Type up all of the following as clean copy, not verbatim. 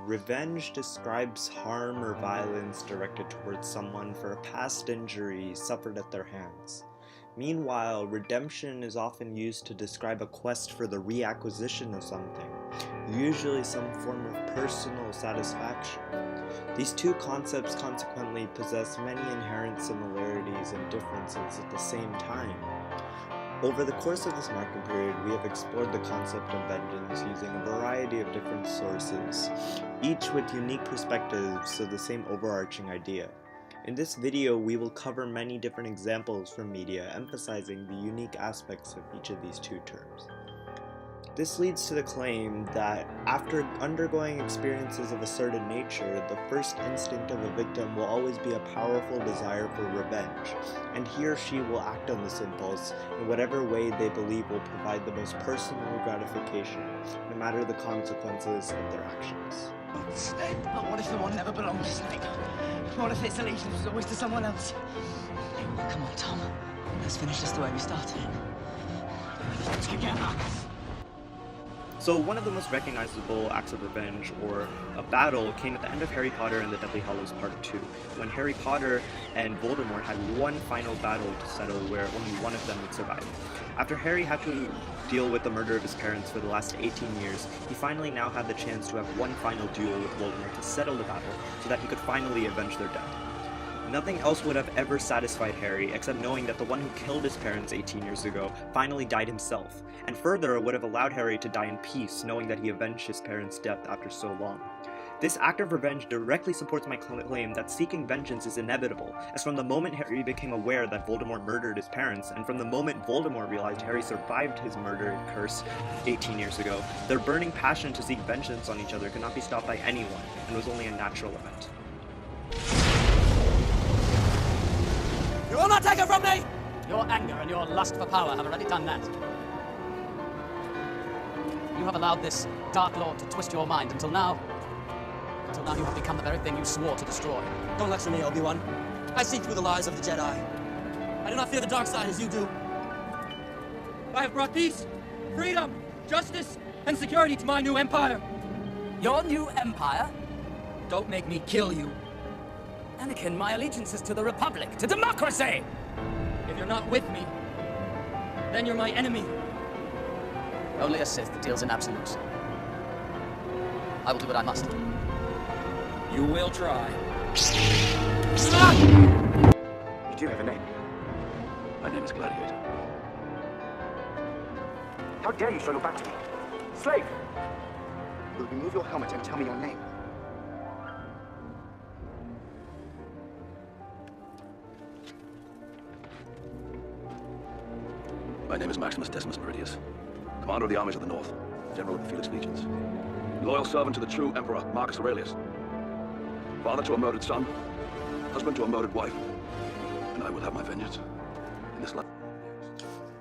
revenge describes harm or violence directed towards someone for a past injury suffered at their hands. Meanwhile, redemption is often used to describe a quest for the reacquisition of something, usually some form of personal satisfaction. These two concepts consequently possess many inherent similarities and differences at the same time. Over the course of this marking period, we have explored the concept of vengeance using a variety of different sources, each with unique perspectives of the same overarching idea. In this video, we will cover many different examples from media emphasizing the unique aspects of each of these two terms. This leads to the claim that after undergoing experiences of a certain nature, the first instinct of a victim will always be a powerful desire for revenge, and he or she will act on this impulse in whatever way they believe will provide the most personal gratification, no matter the consequences of their actions. What if the one never belonged to Snake? What if its allegiance was always to someone else? Come on, Tom. Let's finish this the way we started. Together. So one of the most recognizable acts of revenge, or a battle, came at the end of Harry Potter and the Deathly Hallows Part 2, when Harry Potter and Voldemort had one final battle to settle where only one of them would survive. After Harry had to deal with the murder of his parents for the last 18 years, he finally now had the chance to have one final duel with Voldemort to settle the battle, so that he could finally avenge their death. Nothing else would have ever satisfied Harry except knowing that the one who killed his parents 18 years ago finally died himself, and further would have allowed Harry to die in peace knowing that he avenged his parents' death after so long. This act of revenge directly supports my claim that seeking vengeance is inevitable, as from the moment Harry became aware that Voldemort murdered his parents, and from the moment Voldemort realized Harry survived his murder curse 18 years ago, their burning passion to seek vengeance on each other could not be stopped by anyone, and was only a natural event. You will not take it from me! Your anger and your lust for power have already done that. You have allowed this Dark Lord to twist your mind until now you have become the very thing you swore to destroy. Don't lecture me, Obi-Wan. I see through the lies of the Jedi. I do not fear the dark side as you do. I have brought peace, freedom, justice, and security to my new empire. Your new empire? Don't make me kill you. Anakin, my allegiance is to the Republic, to democracy! If you're not with me, then you're my enemy. Only a Sith deals in absolutes. I will do what I must. You will try. You do have a name. My name is Gladiator. How dare you show your back to me? Slave! Will you remove your helmet and tell me your name? My name is Maximus Decimus Meridius, commander of the armies of the North, general of the Felix Legions, loyal servant to the true Emperor Marcus Aurelius, father to a murdered son, husband to a murdered wife, and I will have my vengeance in this life.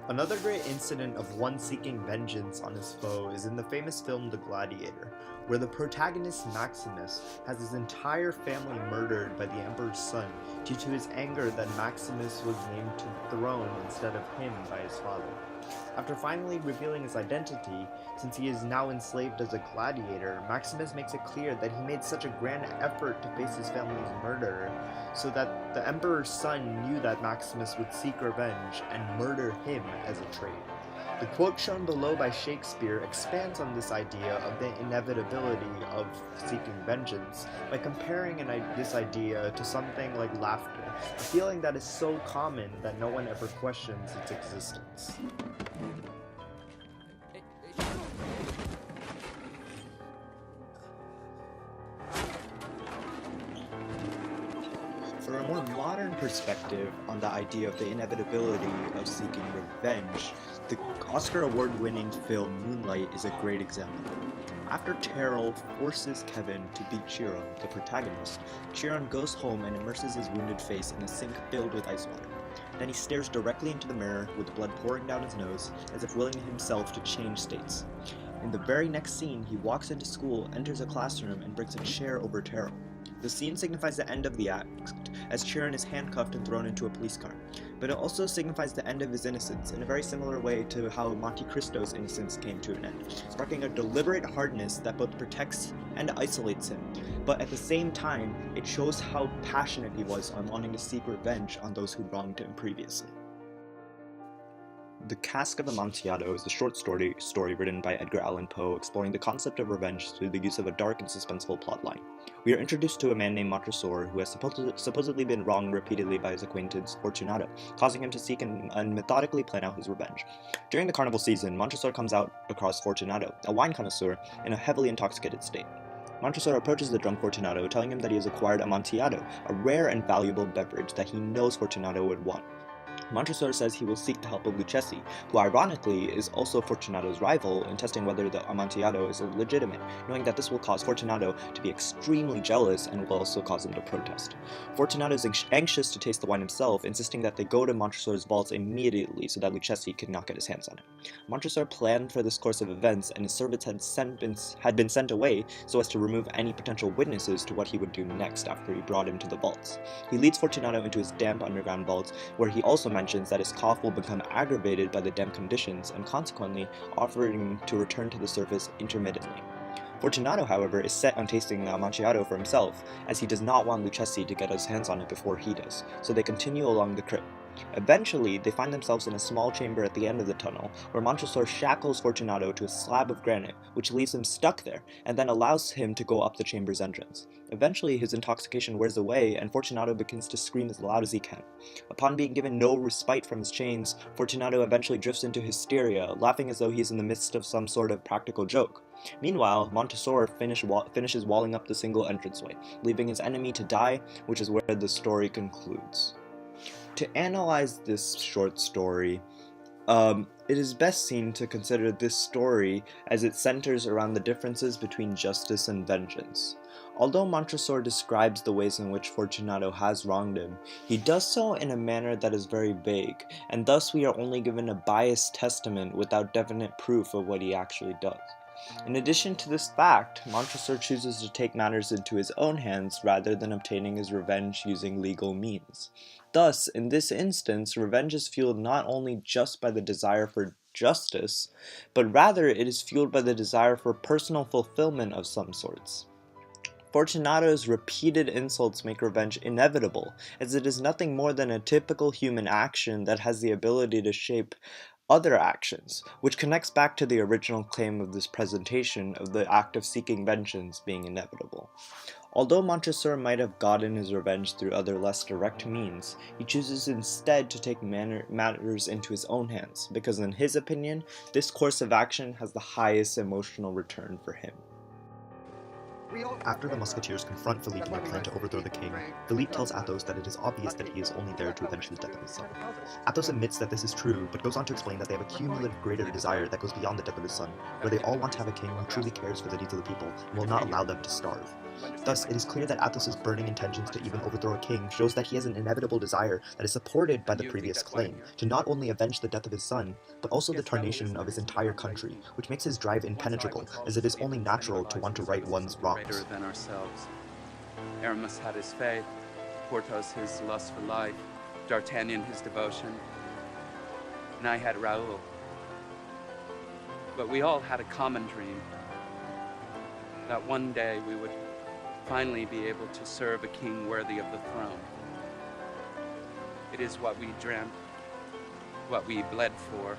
Another great incident of one seeking vengeance on his foe is in the famous film The Gladiator, where the protagonist Maximus has his entire family murdered by the Emperor's son due to his anger that Maximus was named to the throne instead of him by his father. After finally revealing his identity, since he is now enslaved as a gladiator, Maximus makes it clear that he made such a grand effort to face his family's murderer, so that the Emperor's son knew that Maximus would seek revenge and murder him as a traitor. The quote shown below by Shakespeare expands on this idea of the inevitability of seeking vengeance by comparing this idea to something like laughter, a feeling that is so common that no one ever questions its existence. For a more modern perspective on the idea of the inevitability of seeking revenge, the Oscar award-winning film Moonlight is a great example. After Terrell forces Kevin to beat Chiron, the protagonist, Chiron goes home and immerses his wounded face in a sink filled with ice water. Then he stares directly into the mirror with blood pouring down his nose, as if willing himself to change states. In the very next scene, he walks into school, enters a classroom, and brings a chair over Terrell. The scene signifies the end of the act, as Chiron is handcuffed and thrown into a police car, but it also signifies the end of his innocence in a very similar way to how Monte Cristo's innocence came to an end, sparking a deliberate hardness that both protects and isolates him, but at the same time, it shows how passionate he was on wanting to seek revenge on those who wronged him previously. The Cask of Amontillado is a short story written by Edgar Allan Poe exploring the concept of revenge through the use of a dark and suspenseful plotline. We are introduced to a man named Montresor who has supposedly been wronged repeatedly by his acquaintance Fortunato, causing him to seek and methodically plan out his revenge. During the carnival season, Montresor comes out across Fortunato, a wine connoisseur, in a heavily intoxicated state. Montresor approaches the drunk Fortunato, telling him that he has acquired Amontillado, a rare and valuable beverage that he knows Fortunato would want. Montresor says he will seek the help of Lucchesi, who ironically is also Fortunato's rival in testing whether the Amontillado is legitimate, knowing that this will cause Fortunato to be extremely jealous and will also cause him to protest. Fortunato is anxious to taste the wine himself, insisting that they go to Montresor's vaults immediately so that Lucchesi could not get his hands on it. Montresor planned for this course of events, and his servants had been sent away so as to remove any potential witnesses to what he would do next after he brought him to the vaults. He leads Fortunato into his damp underground vaults, where he also mentions that his cough will become aggravated by the damp conditions and consequently offering to return to the surface intermittently. Fortunato, however, is set on tasting the Amontillado for himself, as he does not want Lucchesi to get his hands on it before he does, so they continue along the crypt. Eventually, they find themselves in a small chamber at the end of the tunnel, where Montresor shackles Fortunato to a slab of granite, which leaves him stuck there, and then allows him to go up the chamber's entrance. Eventually, his intoxication wears away, and Fortunato begins to scream as loud as he can. Upon being given no respite from his chains, Fortunato eventually drifts into hysteria, laughing as though he is in the midst of some sort of practical joke. Meanwhile, Montresor finishes walling up the single entranceway, leaving his enemy to die, which is where the story concludes. To analyze this short story, it is best seen to consider this story as it centers around the differences between justice and vengeance. Although Montresor describes the ways in which Fortunato has wronged him, he does so in a manner that is very vague, and thus we are only given a biased testament without definite proof of what he actually does. In addition to this fact, Montresor chooses to take matters into his own hands rather than obtaining his revenge using legal means. Thus, in this instance, revenge is fueled not only just by the desire for justice, but rather it is fueled by the desire for personal fulfillment of some sorts. Fortunato's repeated insults make revenge inevitable, as it is nothing more than a typical human action that has the ability to shape other actions, which connects back to the original claim of this presentation of the act of seeking vengeance being inevitable. Although Montresor might have gotten his revenge through other less direct means, he chooses instead to take matters into his own hands, because in his opinion, this course of action has the highest emotional return for him. After the musketeers confront Philippe in their plan to overthrow the king, Philippe tells Athos that it is obvious that he is only there to avenge the death of his son. Athos admits that this is true, but goes on to explain that they have a cumulative greater desire that goes beyond the death of his son, where they all want to have a king who truly cares for the needs of the people and will not allow them to starve. Thus, it is clear that Athos' burning intentions to even overthrow a king shows that he has an inevitable desire that is supported by the previous claim, to not only avenge the death of his son, but also the tarnation of his entire country, which makes his drive impenetrable, as it is only natural to want to right one's wrongs. Greater than ourselves. Aramis had his faith, Porthos his lust for life, D'Artagnan his devotion, and I had Raoul. But we all had a common dream, that one day we would finally be able to serve a king worthy of the throne. It is what we dreamt, what we bled for,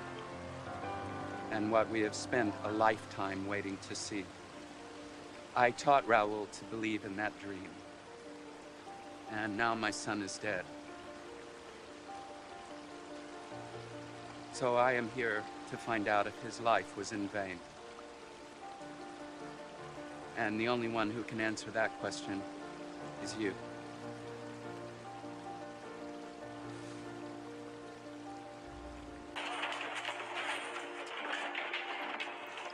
and what we have spent a lifetime waiting to see. I taught Raoul to believe in that dream, and now my son is dead. So I am here to find out if his life was in vain. And the only one who can answer that question is you.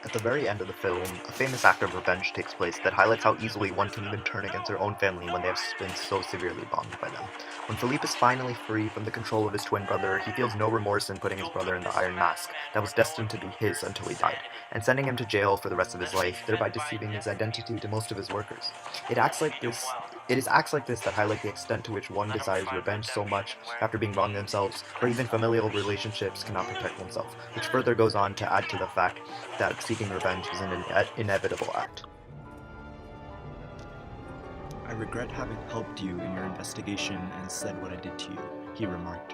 At the very end of the film, a famous act of revenge takes place that highlights how easily one can even turn against their own family when they have been so severely bombed by them. When Philippe is finally free from the control of his twin brother, he feels no remorse in putting his brother in the Iron Mask that was destined to be his until he died, and sending him to jail for the rest of his life, thereby deceiving his identity to most of his workers. It acts like this It is acts like this that highlight the extent to which one desires revenge so much after being wronged themselves, or even familial relationships cannot protect oneself, which further goes on to add to the fact that seeking revenge is an inevitable act. I regret having helped you in your investigation and said what I did to you, he remarked.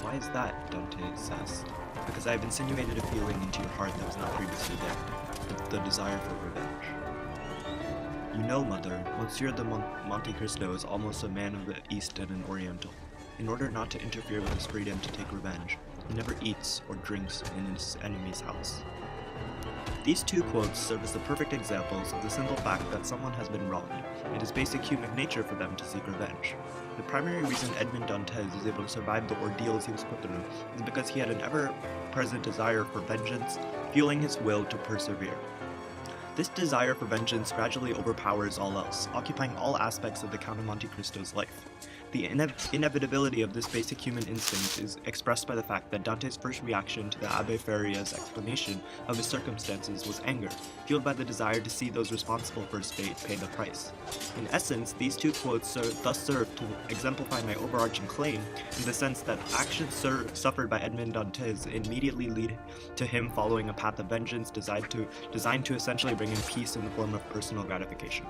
Why is that? Dante says. Because I have insinuated a feeling into your heart that was not previously there, the desire for revenge. You know, Mother, Monsieur de Monte Cristo is almost a man of the East and an Oriental. In order not to interfere with his freedom to take revenge, he never eats or drinks in his enemy's house. These two quotes serve as the perfect examples of the simple fact that someone has been wronged. It is basic human nature for them to seek revenge. The primary reason Edmond Dantes is able to survive the ordeals he was put through is because he had an ever-present desire for vengeance, fueling his will to persevere. This desire for vengeance gradually overpowers all else, occupying all aspects of the Count of Monte Cristo's life. The inevitability of this basic human instinct is expressed by the fact that Dante's first reaction to the Abbe Faria's explanation of his circumstances was anger, fueled by the desire to see those responsible for his fate pay the price. In essence, these two quotes thus serve to exemplify my overarching claim in the sense that actions suffered by Edmond Dantes immediately lead to him following a path of vengeance designed to essentially bring him peace in the form of personal gratification.